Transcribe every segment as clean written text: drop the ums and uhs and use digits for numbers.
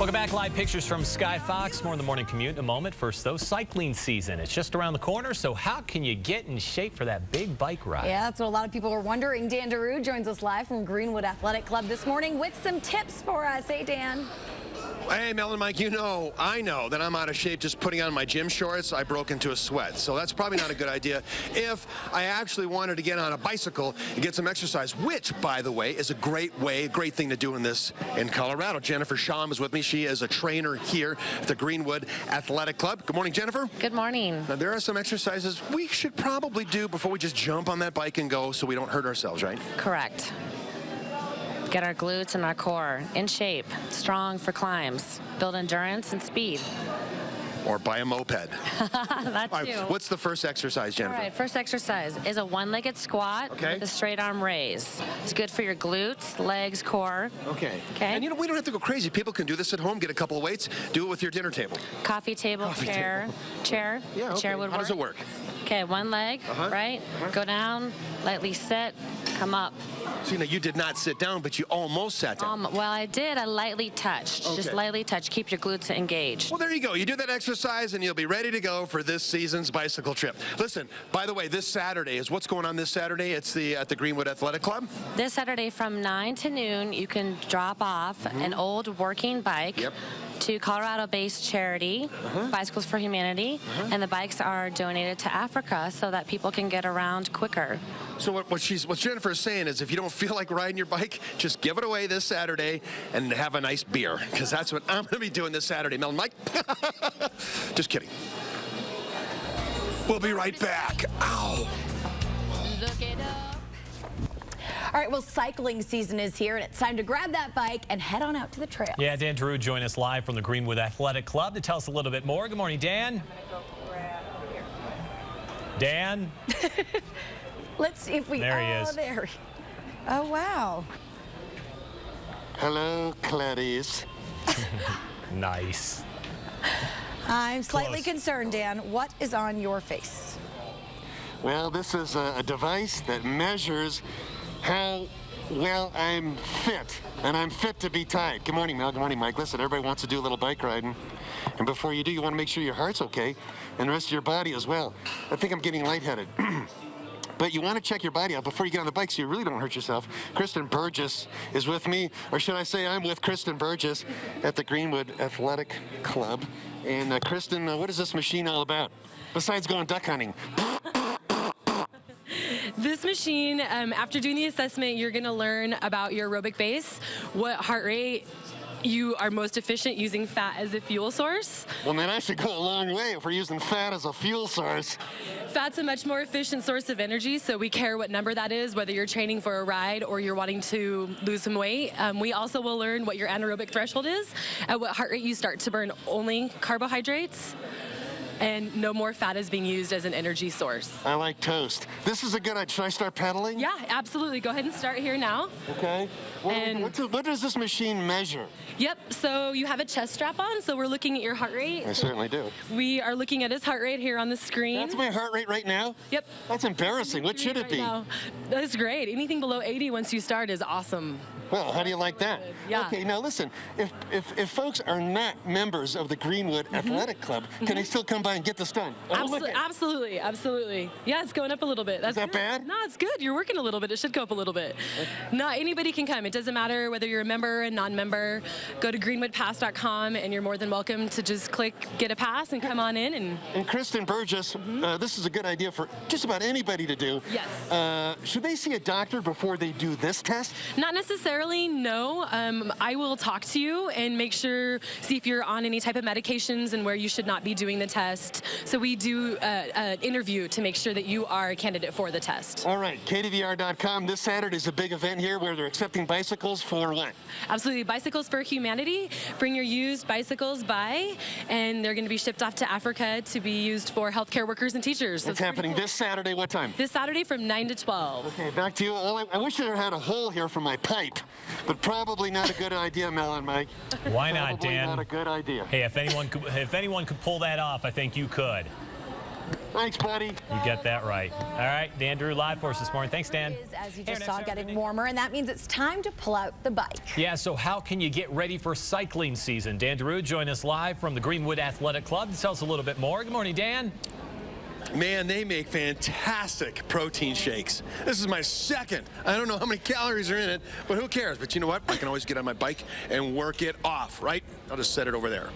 Welcome back. Live pictures from Sky Fox. More in the morning commute in a moment. First, though, cycling season. It's just around the corner, so how can you get in shape for that big bike ride? Yeah, that's what a lot of people are wondering. Dan Daru joins us live from Greenwood Athletic Club this morning with some tips for us. Hey, Dan. Hey, Mel and Mike, I know that I'm out of shape just putting on my gym shorts. I broke into a sweat, so that's probably not a good idea if I actually wanted to get on a bicycle and get some exercise, which, by the way, is a great thing to do in Colorado. Jennifer Sham is with me. She is a trainer here at the Greenwood Athletic Club. Good morning, Jennifer. Good morning. Now, there are some exercises we should probably do before we just jump on that bike and go so we don't hurt ourselves, right? Correct. Get our glutes and our core in shape, strong for climbs, build endurance and speed. Or buy a moped. That too. Right, what's the first exercise, Jennifer? All right, first exercise is a one-legged squat with a straight arm raise. It's good for your glutes, legs, core. Okay. Okay. And we don't have to go crazy. People can do this at home, get a couple of weights, do it with your dinner table. Coffee table, chair. Yeah, okay. Chair would work. How does it work? Okay, one leg, right? Go down, lightly sit, come up. So, you did not sit down, but you almost sat down. Well, I did. I lightly touched. Just lightly touch. Keep your glutes engaged. Well, there you go. You do that exercise, and you'll be ready to go for this season's bicycle trip. Listen, by the way, this Saturday is what's going on this Saturday? It's at the Greenwood Athletic Club? This Saturday from 9 to noon, you can drop off an old working bike to Colorado-based charity, Bicycles for Humanity, and the bikes are donated to Africa so that people can get around quicker. So what Jennifer is saying is if you don't feel like riding your bike, just give it away this Saturday and have a nice beer, because that's what I'm going to be doing this Saturday. Mel and Mike? Just kidding. We'll be right back. Ow. Look it up. All right, well, cycling season is here, and it's time to grab that bike and head on out to the trails. Yeah, Dan Daru joined us live from the Greenwood Athletic Club to tell us a little bit more. Good morning, Dan. Dan? Let's see if we... There he is. There. Oh, wow. Hello, Clarice. Nice. I'm slightly concerned, Dan. What is on your face? Well, this is a device that measures how well I'm fit, and I'm fit to be tied. Good morning, Mel. Good morning, Mike. Listen, everybody wants to do a little bike riding, and before you do, you want to make sure your heart's okay, and the rest of your body as well. I think I'm getting lightheaded. But you want to check your body out before you get on the bike so you really don't hurt yourself. Kristen Burgess is with me, or should I say I'm with Kristen Burgess at the Greenwood Athletic Club. And Kristen, what is this machine all about? Besides going duck hunting. This machine, after doing the assessment, you're going to learn about your aerobic base, what heart rate you are most efficient using fat as a fuel source. Well, then I should go a long way if we're using fat as a fuel source. Fat's a much more efficient source of energy, so we care what number that is, whether you're training for a ride or you're wanting to lose some weight. We also will learn what your anaerobic threshold is, at what heart rate you start to burn only carbohydrates, and no more fat is being used as an energy source. I like toast. This is a good idea. Should I start pedaling? Yeah, absolutely. Go ahead and start here now. Okay. What does this machine measure? Yep, so you have a chest strap on, so we're looking at your heart rate. I certainly do. We are looking at his heart rate here on the screen. That's my heart rate right now? Yep. That's embarrassing. What should it be? That's great. Anything below 80 once you start is awesome. Well, how do you like that? Yeah. Okay, now listen, if folks are not members of the Greenwood Athletic Club, can they still come by and get this done? Absolutely, absolutely. Yeah, it's going up a little bit. Is that bad? No, it's good. You're working a little bit. It should go up a little bit. Not anybody can come. It doesn't matter whether you're a member or non-member. Go to greenwoodpass.com and you're more than welcome to just click get a pass and come on in. And Kristen Burgess, this is a good idea for just about anybody to do. Yes. Should they see a doctor before they do this test? Not necessarily. No. I will talk to you and make sure, see if you're on any type of medications and where you should not be doing the test. So we do an interview to make sure that you are a candidate for the test. All right, KDVR.com. This Saturday is a big event here where they're accepting bicycles for what? Absolutely. Bicycles for Humanity. Bring your used bicycles by, and they're going to be shipped off to Africa to be used for healthcare workers and teachers. It's happening this Saturday. What time? This Saturday from 9 to 12. Okay, back to you. I wish I had a hole here for my pipe. But probably not a good idea, Mel and Mike. Why not, Dan? Probably not a good idea. Hey, if anyone could pull that off, I think you could. Thanks, buddy. You get that right. All right, Dan Daru live for us this morning. Thanks, Dan. As you Hey, just our saw, next getting Saturday. warmer, and that means it's time to pull out the bike. Yeah, so how can you get ready for cycling season? Dan Daru join us live from the Greenwood Athletic Club to tell us a little bit more. Good morning, Dan. Man, they make fantastic protein shakes. This is my second. I don't know how many calories are in it, but who cares? But you know what? I can always get on my bike and work it off, right? I'll just set it over there.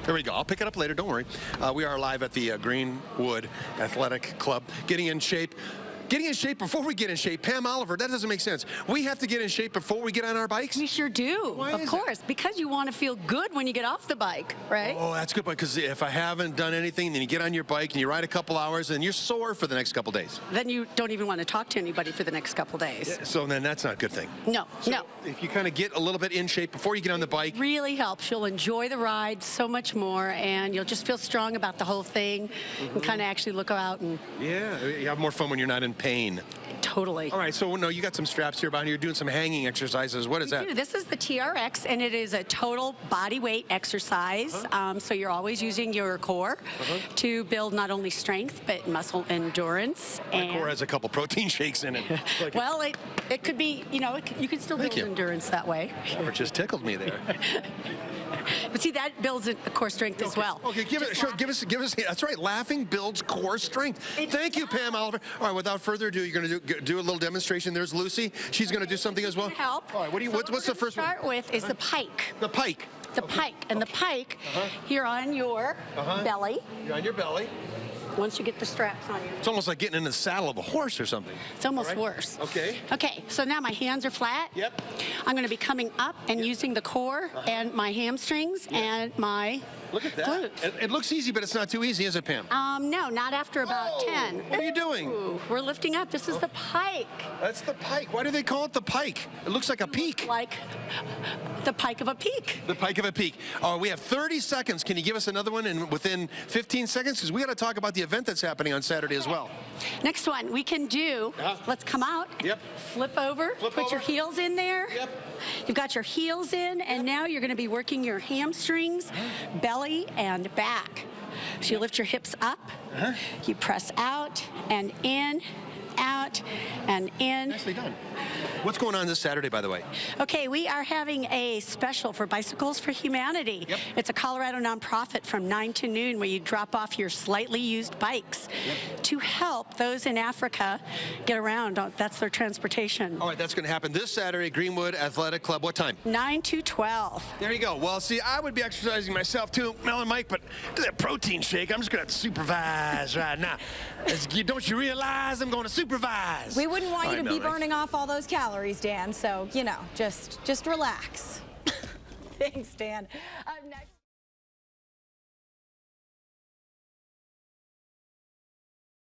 There we go. I'll pick it up later. Don't worry. We are live at the Greenwood Athletic Club, getting in shape. Getting in shape before we get in shape. Pam Oliver, that doesn't make sense. We have to get in shape before we get on our bikes? We sure do, Why of is course, because you want to feel good when you get off the bike, right? Oh, that's a good point, because if I haven't done anything, then you get on your bike and you ride a couple hours and you're sore for the next couple days. Then you don't even want to talk to anybody for the next couple days. So then that's not a good thing. No, So no. if you kind of get a little bit in shape before you get on the bike. Really helps. You'll enjoy the ride so much more, and you'll just feel strong about the whole thing and kind of actually look out and Yeah, you have more fun when you're not in pain. totally. All right, so no, you got some straps here behind you. You're doing some hanging exercises. What is that? Dude, this is the TRX, and it is a total body weight exercise. So you're always using your core to build not only strength, but muscle endurance. My core has a couple protein shakes in it. Like well, it could be, you know, you can still build Thank you. endurance that way. it just tickled me there. But see, that builds a core strength as well. Okay, give us. That's right. Laughing builds core strength. Thank you, Pam Oliver. All right, without further ado, you're going to do a little demonstration. There's Lucy. She's going to do something as well. Help. All right. What's the first one? Start with is the pike. The pike. The pike, and the pike here on your belly. You're on your belly. Once you get the straps on you, It's almost like getting in the saddle of a horse or something. it's almost All right. worse. Okay. Okay, so now my hands are flat. Yep. I'm going to be coming up and using the core and my hamstrings and my Look at that. glutes. It looks easy, but it's not too easy, is it, Pam? No, not after about 10. What are you doing? Ooh, we're lifting up. This is the pike. That's the pike. Why do they call it the pike? It looks like a peak. Like the pike of a peak. The pike of a peak. Oh, we have 30 seconds. Can you give us another one within 15 seconds? Because we got to talk about the event that's happening on Saturday as well. Next one we can do, let's come out, Yep. flip over, Flip put your over. heels in there. Yep. You've got your heels in, and now you're going to be working your hamstrings, belly, and back. So you lift your hips up, you press out and in, out and in. Nicely done. What's going on this Saturday, by the way? Okay, we are having a special for Bicycles for Humanity. Yep. It's a Colorado nonprofit from 9 to noon where you drop off your slightly used bikes to help those in Africa get around. That's their transportation. All right, that's going to happen this Saturday, Greenwood Athletic Club. What time? 9 to 12. There you go. Well, see, I would be exercising myself too, Mel and Mike, but do that protein shake, I'm just going to supervise right now. Don't you realize I'm going to supervise? We wouldn't want All you to right, be Mel, burning off all those calories, Dan, so, you know, just relax. Thanks, Dan. Up next.